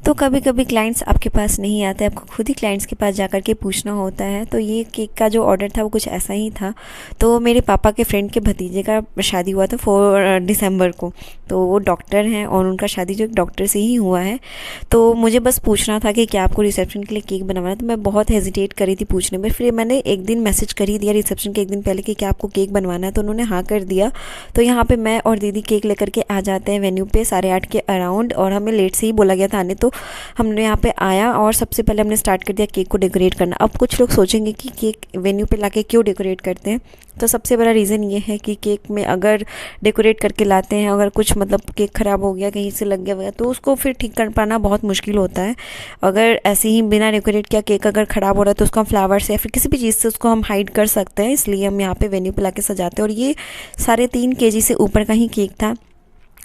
तो कभी कभी क्लाइंट्स आपके पास नहीं आते, आपको खुद ही क्लाइंट्स के पास जा कर के पूछना होता है। तो ये केक का जो ऑर्डर था वो कुछ ऐसा ही था। तो मेरे पापा के फ्रेंड के भतीजे का शादी हुआ था 4 दिसंबर को। तो वो डॉक्टर हैं और उनका शादी जो एक डॉक्टर से ही हुआ है। तो मुझे बस पूछना था कि क्या आपको रिसेप्शन के लिए केक बनवाना है। तो मैं बहुत हेजिटेट करी थी पूछने में, फिर मैंने एक दिन मैसेज कर ही दिया रिसेप्शन के एक दिन पहले कि क्या आपको केक बनवाना है। तो उन्होंने हाँ कर दिया। तो यहाँ पे मैं और दीदी केक लेकर के आ जाते हैं वेन्यू पे 8:30 के अराउंड, और हमें लेट से ही बोला गया था आने। तो हमने यहाँ पे आया और सबसे पहले हमने स्टार्ट कर दिया केक को डेकोरेट करना। अब कुछ लोग सोचेंगे कि केक वेन्यू पे लाके क्यों डेकोरेट करते हैं। तो सबसे बड़ा रीज़न ये है कि केक में अगर डेकोरेट करके लाते हैं, अगर कुछ मतलब केक ख़राब हो गया, कहीं से लग गया वगैरह, तो उसको फिर ठीक कर पाना बहुत मुश्किल होता है। अगर ऐसे ही बिना डेकोरेट किया केक अगर ख़राब हो रहा है तो उसको हम फ्लावर से या फिर किसी भी चीज़ से उसको हम हाइड कर सकते हैं। इसलिए हम यहाँ पे वेन्यू पे लाके सजाते हैं। और ये 3.5 kg से ऊपर का ही केक था,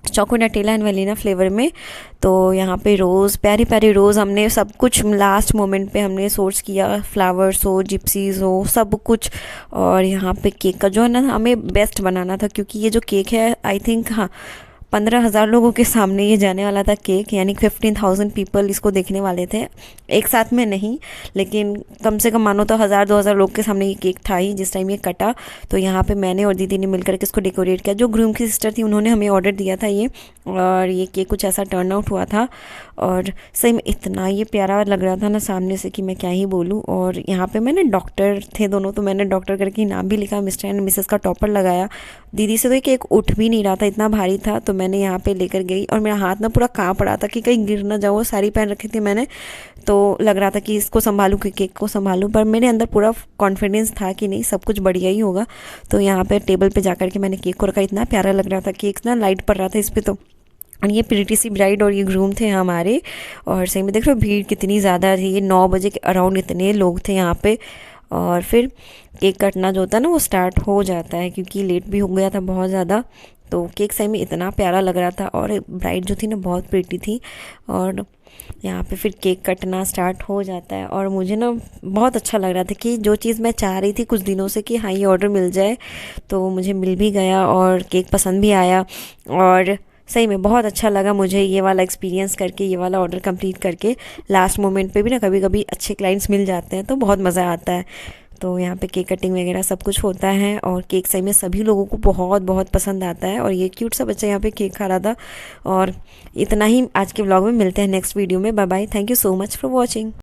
choco Nutella and vanilla flavour में। तो यहाँ पे रोज़, प्यारी प्यारी रोज़, हमने सब कुछ लास्ट मोमेंट पे हमने सोर्स किया, फ्लावर्स हो, जिप्सीज़ हो, सब कुछ। और यहाँ पे केक का जो है ना हमें बेस्ट बनाना था, क्योंकि ये जो केक है आई थिंक 15,000 लोगों के सामने ये जाने वाला था केक, यानी 15,000 पीपल इसको देखने वाले थे, एक साथ में नहीं, लेकिन कम से कम मानो तो 1,000-2,000 लोग के सामने ये केक था ही जिस टाइम ये कटा। तो यहाँ पे मैंने और दीदी ने मिलकर के इसको डेकोरेट किया। जो ग्रूम की सिस्टर थी उन्होंने हमें ऑर्डर दिया था ये, और ये केक कुछ ऐसा टर्न आउट हुआ था। और सही में इतना ये प्यारा लग रहा था ना सामने से कि मैं क्या ही बोलूँ। और यहाँ पे मैंने डॉक्टर थे दोनों, तो मैंने डॉक्टर करके नाम भी लिखा, मिस्टर एंड मिसेस का टॉपर लगाया। दीदी से तो ये केक उठ भी नहीं रहा था, इतना भारी था। तो मैंने यहाँ पे लेकर गई और मेरा हाथ ना पूरा काँप रहा था कि कहीं गिर ना जाऊँ। साड़ी पहन रखी थी मैंने, तो लग रहा था कि इसको संभालूँ कि केक को संभालूँ, पर मेरे अंदर पूरा कॉन्फिडेंस था कि नहीं सब कुछ बढ़िया ही होगा। तो यहाँ पे टेबल पे जाकर के मैंने केक को रखा। इतना प्यारा लग रहा था, केक ना लाइट पड़ रहा था इस पर। तो और ये प्रीटी सी ब्राइड और ये ग्रूम थे हमारे। और सही में देख रहे हो भीड़ कितनी ज़्यादा थी, ये 9 बजे के अराउंड इतने लोग थे यहाँ पे। और फिर केक कटना जो होता है ना वो स्टार्ट हो जाता है, क्योंकि लेट भी हो गया था बहुत ज़्यादा। तो केक सही में इतना प्यारा लग रहा था, और ब्राइड जो थी ना बहुत प्रीटी थी। और यहाँ पे फिर केक कटना स्टार्ट हो जाता है, और मुझे ना बहुत अच्छा लग रहा था कि जो चीज़ मैं चाह रही थी कुछ दिनों से कि हाँ ये ऑर्डर मिल जाए, तो मुझे मिल भी गया और केक पसंद भी आया। और सही में बहुत अच्छा लगा मुझे ये वाला एक्सपीरियंस करके, ये वाला ऑर्डर कंप्लीट करके। लास्ट मोमेंट पे भी ना कभी कभी अच्छे क्लाइंट्स मिल जाते हैं तो बहुत मज़ा आता है। तो यहाँ पे केक कटिंग वगैरह सब कुछ होता है, और केक सही में सभी लोगों को बहुत बहुत पसंद आता है। और ये क्यूट सा बच्चा यहाँ पे केक खा रहा था। और इतना ही आज के व्लॉग में, मिलते हैं नेक्स्ट वीडियो में। Bye bye, thank you so much for watching.